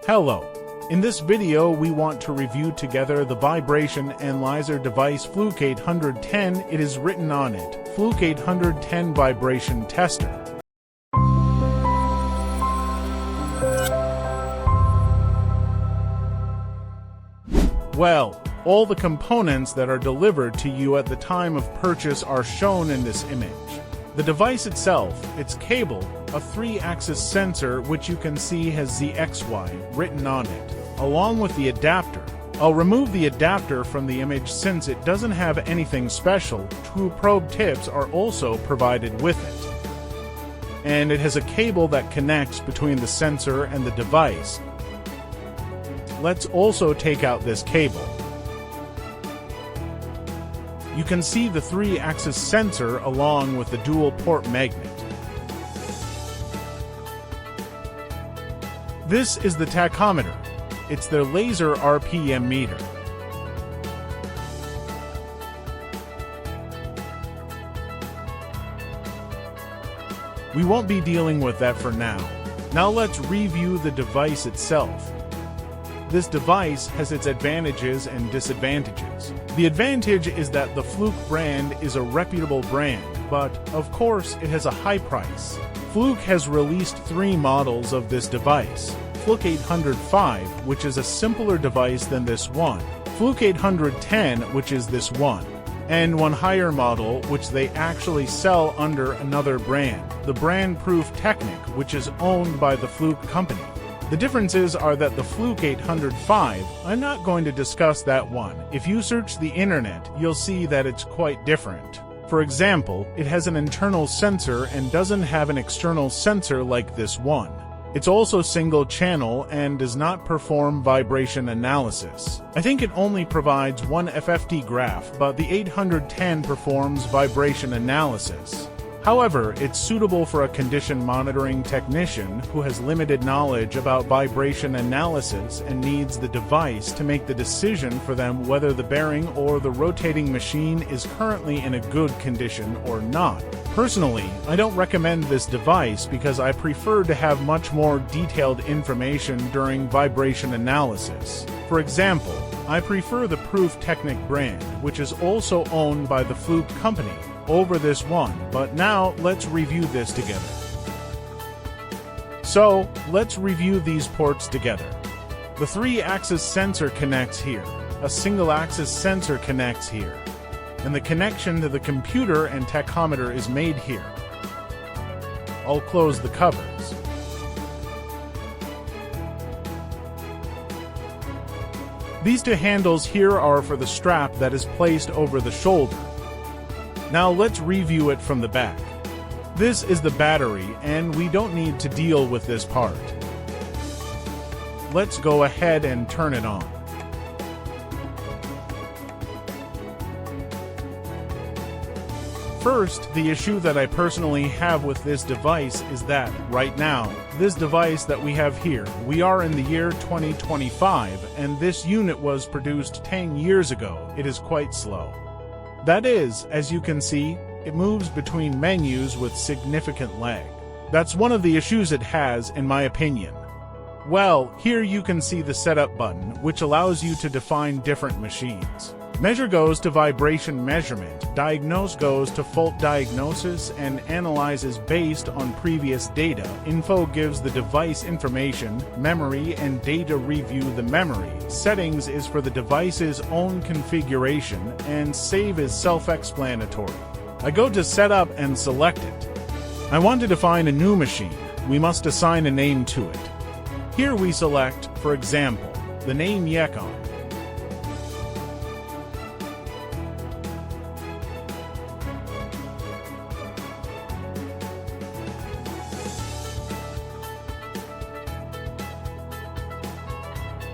Hello. In this video we want to review together the vibration analyzer device Fluke 810. It is written on it, Fluke 810 Vibration Tester. Well, all the components that are delivered to you at the time of purchase are shown in this image. The device itself, its cable, a 3-axis sensor which you can see has ZXY written on it, along with the adapter. I'll remove the adapter from the image since it doesn't have anything special. 2 probe tips are also provided with it. And it has a cable that connects between the sensor and the device. Let's also take out this cable. You can see the 3-axis sensor along with the dual-port magnet. This is the tachometer. It's their laser RPM meter. We won't be dealing with that for now. Now let's review the device itself. This device has its advantages and disadvantages. The advantage is that the Fluke brand is a reputable brand, but, of course, it has a high price. Fluke has released 3 models of this device. Fluke 805, which is a simpler device than this one. Fluke 810, which is this one. And one higher model, which they actually sell under another brand, the brand Proof Technic, which is owned by the Fluke company. The differences are that the Fluke 805, I'm not going to discuss that one. If you search the internet, you'll see that it's quite different. For example, it has an internal sensor and doesn't have an external sensor like this one. It's also single channel and does not perform vibration analysis. I think it only provides one FFT graph, but the 810 performs vibration analysis. However, it's suitable for a condition monitoring technician who has limited knowledge about vibration analysis and needs the device to make the decision for them whether the bearing or the rotating machine is currently in a good condition or not. Personally, I don't recommend this device because I prefer to have much more detailed information during vibration analysis. For example, I prefer the Proof Technic brand, which is also owned by the Fluke company, over this one, but now let's review this together. So, let's review these ports together. The 3-axis sensor connects here, a single-axis sensor connects here, and the connection to the computer and tachometer is made here. I'll close the covers. These 2 handles here are for the strap that is placed over the shoulder. Now let's review it from the back. This is the battery, and we don't need to deal with this part. Let's go ahead and turn it on. First, the issue that I personally have with this device is that, right now, this device that we have here, we are in the year 2025, and this unit was produced 10 years ago. It is quite slow. That is, as you can see, it moves between menus with significant lag. That's one of the issues it has, in my opinion. Well, here you can see the setup button, which allows you to define different machines. Measure goes to vibration measurement, diagnose goes to fault diagnosis, and analyzes based on previous data. Info gives the device information, memory and data review the memory. Settings is for the device's own configuration, and save is self-explanatory. I go to setup and select it. I want to define a new machine. We must assign a name to it. Here we select, for example, the name Yekon.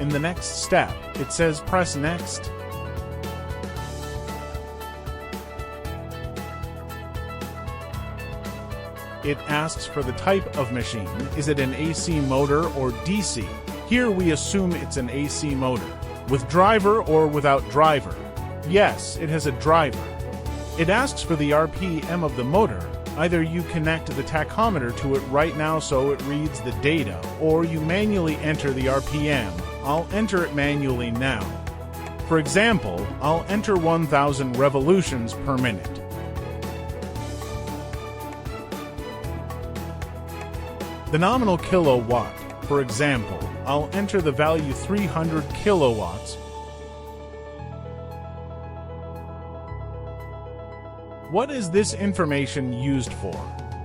In the next step, it says press next. It asks for the type of machine. Is it an AC motor or DC? Here we assume it's an AC motor. With driver or without driver? Yes, it has a driver. It asks for the RPM of the motor. Either you connect the tachometer to it right now so it reads the data, or you manually enter the RPM. I'll enter it manually now. For example, I'll enter 1000 revolutions per minute. The nominal kilowatt, for example, I'll enter the value 300 kilowatts. What is this information used for?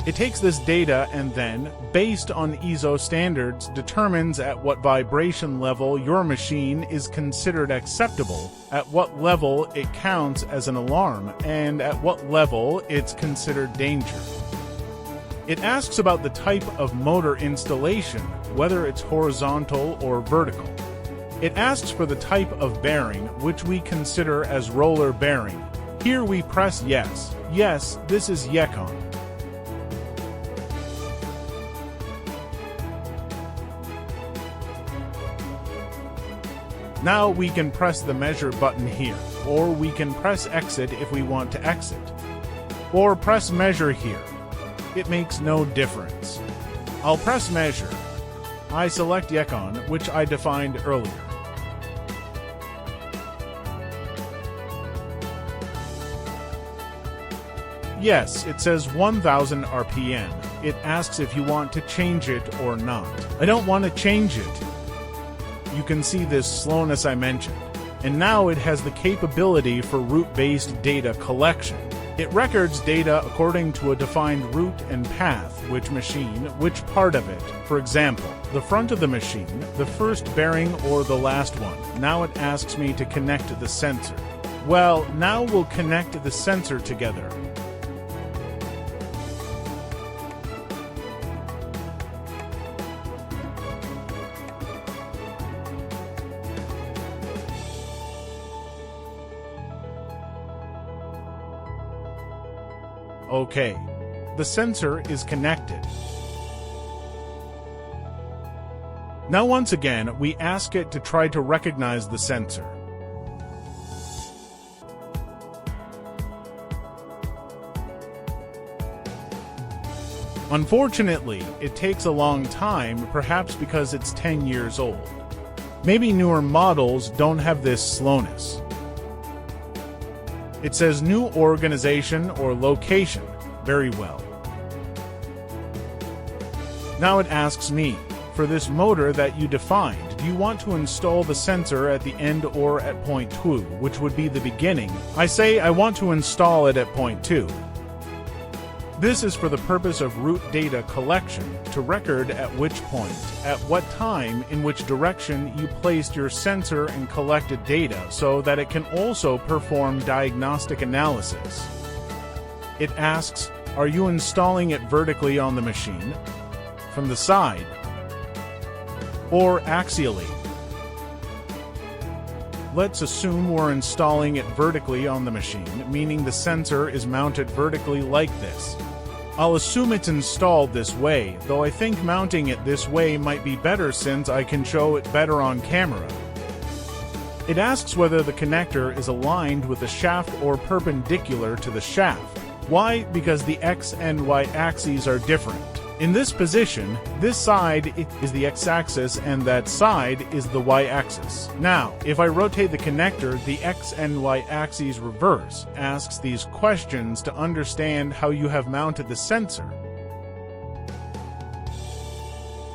It takes this data and then, based on ISO standards, determines at what vibration level your machine is considered acceptable, at what level it counts as an alarm, and at what level it's considered danger. It asks about the type of motor installation, whether it's horizontal or vertical. It asks for the type of bearing, which we consider as roller bearing. Here we press yes. Yes, this is Yekon. Now we can press the measure button here, or we can press exit if we want to exit. Or press measure here. It makes no difference. I'll press measure. I select Yekon, which I defined earlier. Yes, it says 1000 RPM. It asks if you want to change it or not. I don't want to change it. You can see this slowness I mentioned. And now it has the capability for route-based data collection. It records data according to a defined route and path, which machine, which part of it. For example, the front of the machine, the first bearing or the last one. Now it asks me to connect the sensor. Well, now we'll connect the sensor together. Okay, the sensor is connected. Now once again, we ask it to try to recognize the sensor. Unfortunately, it takes a long time, perhaps because it's 10 years old. Maybe newer models don't have this slowness. It says new organization or location. Very well. Now it asks me, for this motor that you defined, do you want to install the sensor at the end or at point 2, which would be the beginning? I say I want to install it at point 2. This is for the purpose of route data collection, to record at which point, at what time, in which direction you placed your sensor and collected data, so that it can also perform diagnostic analysis. It asks, are you installing it vertically on the machine, from the side, or axially? Let's assume we're installing it vertically on the machine, meaning the sensor is mounted vertically like this. I'll assume it's installed this way, though I think mounting it this way might be better since I can show it better on camera. It asks whether the connector is aligned with the shaft or perpendicular to the shaft. Why? Because the X and Y axes are different. In this position, this side is the X-axis and that side is the Y-axis. Now, if I rotate the connector, the X and Y axes reverse. Asks these questions to understand how you have mounted the sensor.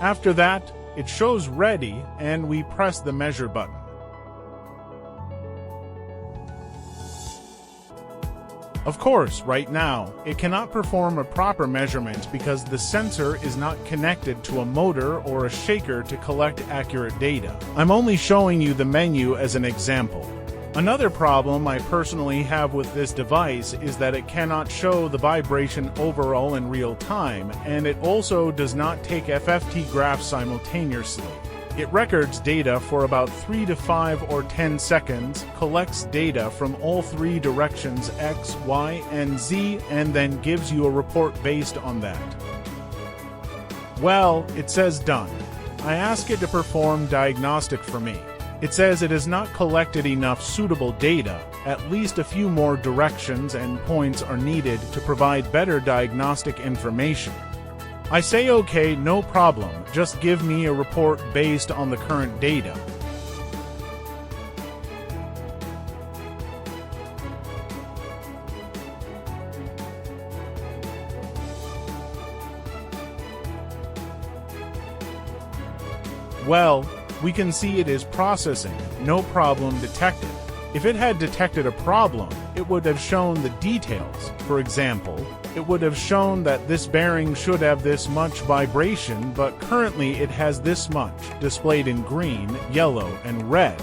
After that, it shows ready and we press the measure button. Of course, right now, it cannot perform a proper measurement because the sensor is not connected to a motor or a shaker to collect accurate data. I'm only showing you the menu as an example. Another problem I personally have with this device is that it cannot show the vibration overall in real time, and it also does not take FFT graphs simultaneously. It records data for about 3 to 5 or 10 seconds, collects data from all 3 directions X, Y, and Z, and then gives you a report based on that. Well, it says done. I ask it to perform diagnostic for me. It says it has not collected enough suitable data. At least a few more directions and points are needed to provide better diagnostic information. I say okay, no problem, just give me a report based on the current data. Well, we can see it is processing, no problem detected. If it had detected a problem, it would have shown the details. For example, it would have shown that this bearing should have this much vibration, but currently it has this much, displayed in green, yellow, and red.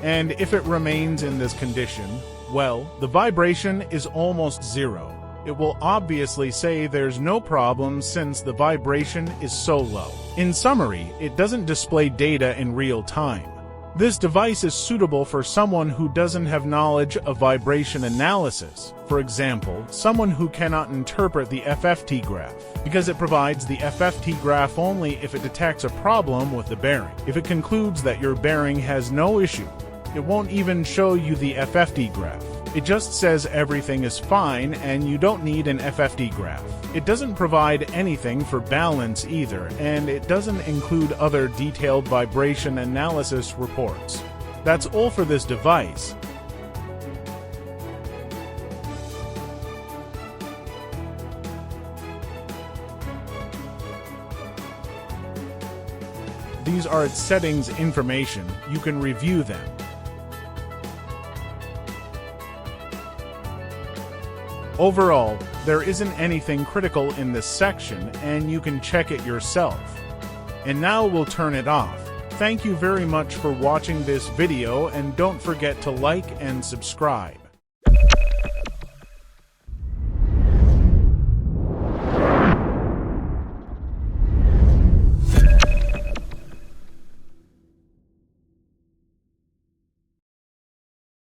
And if it remains in this condition, well, the vibration is almost zero. It will obviously say there's no problem since the vibration is so low. In summary, it doesn't display data in real time. This device is suitable for someone who doesn't have knowledge of vibration analysis. For example, someone who cannot interpret the FFT graph, because it provides the FFT graph only if it detects a problem with the bearing. If it concludes that your bearing has no issue, it won't even show you the FFT graph. It just says everything is fine and you don't need an FFT graph. It doesn't provide anything for balance either, and it doesn't include other detailed vibration analysis reports. That's all for this device. These are its settings information. You can review them. Overall, there isn't anything critical in this section, and you can check it yourself. And now we'll turn it off. Thank you very much for watching this video, and don't forget to like and subscribe.